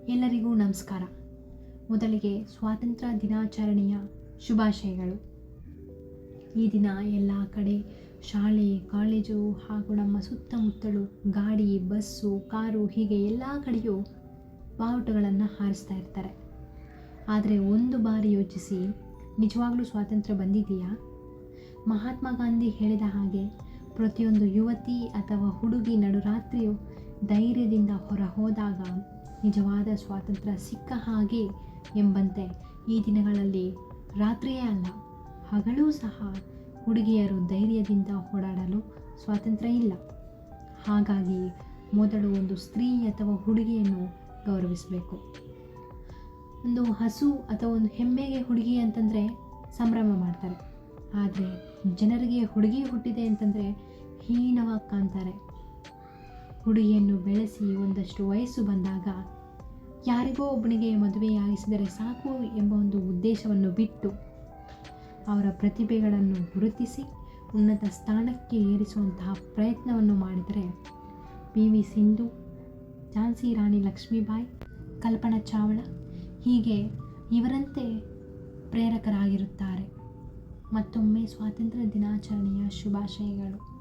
ಎಲ್ಲರಿಗೂ ನಮಸ್ಕಾರ. ಮೊದಲಿಗೆ ಸ್ವಾತಂತ್ರ್ಯ ದಿನಾಚರಣೆಯ ಶುಭಾಶಯಗಳು. ಈ ದಿನ ಎಲ್ಲ ಕಡೆ ಶಾಲೆ, ಕಾಲೇಜು ಹಾಗೂ ನಮ್ಮ ಸುತ್ತಮುತ್ತಲು ಗಾಡಿ, ಬಸ್ಸು, ಕಾರು ಹೀಗೆ ಎಲ್ಲ ಕಡೆಯೂ ಬಾವುಟಗಳನ್ನು ಹಾರಿಸ್ತಾ ಇರ್ತಾರೆ. ಆದರೆ ಒಂದು ಬಾರಿ ಯೋಚಿಸಿ, ನಿಜವಾಗ್ಲೂ ಸ್ವಾತಂತ್ರ್ಯ ಬಂದಿದೆಯಾ? ಮಹಾತ್ಮ ಗಾಂಧಿ ಹೇಳಿದ ಹಾಗೆ ಪ್ರತಿಯೊಂದು ಯುವತಿ ಅಥವಾ ಹುಡುಗಿ ನಡುರಾತ್ರಿಯು ಧೈರ್ಯದಿಂದ ಹೊರ ಹೋದಾಗ ನಿಜವಾದ ಸ್ವಾತಂತ್ರ್ಯ ಸಿಕ್ಕ ಹಾಗೆ ಎಂಬಂತೆ ಈ ದಿನಗಳಲ್ಲಿ ರಾತ್ರಿಯೇ ಅಲ್ಲ, ಹಗಲೂ ಸಹ ಹುಡುಗಿಯರು ಧೈರ್ಯದಿಂದ ಓಡಾಡಲು ಸ್ವಾತಂತ್ರ್ಯ ಇಲ್ಲ. ಹಾಗಾಗಿ ಮೊದಲು ಒಂದು ಸ್ತ್ರೀ ಅಥವಾ ಹುಡುಗಿಯನ್ನು ಗೌರವಿಸಬೇಕು. ಒಂದು ಹಸು ಅಥವಾ ಒಂದು ಹೆಮ್ಮೆಗೆ ಹುಡುಗಿ ಅಂತಂದರೆ ಸಂಭ್ರಮ ಮಾಡ್ತಾರೆ. ಆದರೆ ಜನರಿಗೆ ಹುಡುಗಿ ಹುಟ್ಟಿದೆ ಅಂತಂದರೆ ಹೀನವಾಗಿ ಕಾಣ್ತಾರೆ. ಹುಡುಗಿಯನ್ನು ಬೆಳೆಸಿ ಒಂದಷ್ಟು ವಯಸ್ಸು ಬಂದಾಗ ಯಾರಿಗೋ ಒಬ್ಬನಿಗೆ ಮದುವೆಯಾಗಿಸಿದರೆ ಸಾಕು ಎಂಬ ಒಂದು ಉದ್ದೇಶವನ್ನು ಬಿಟ್ಟು ಅವರ ಪ್ರತಿಭೆಗಳನ್ನು ಗುರುತಿಸಿ ಉನ್ನತ ಸ್ಥಾನಕ್ಕೆ ಏರಿಸುವಂತಹ ಪ್ರಯತ್ನವನ್ನು ಮಾಡಿದರೆ PV ಸಿಂಧು, ಝಾನ್ಸಿ ರಾಣಿ ಲಕ್ಷ್ಮೀಬಾಯಿ, ಕಲ್ಪನಾ ಚಾವ್ಲಾ ಹೀಗೆ ಇವರಂತೆ ಪ್ರೇರಕರಾಗಿರುತ್ತಾರೆ. ಮತ್ತೊಮ್ಮೆ ಸ್ವಾತಂತ್ರ್ಯ ದಿನಾಚರಣೆಯ ಶುಭಾಶಯಗಳು.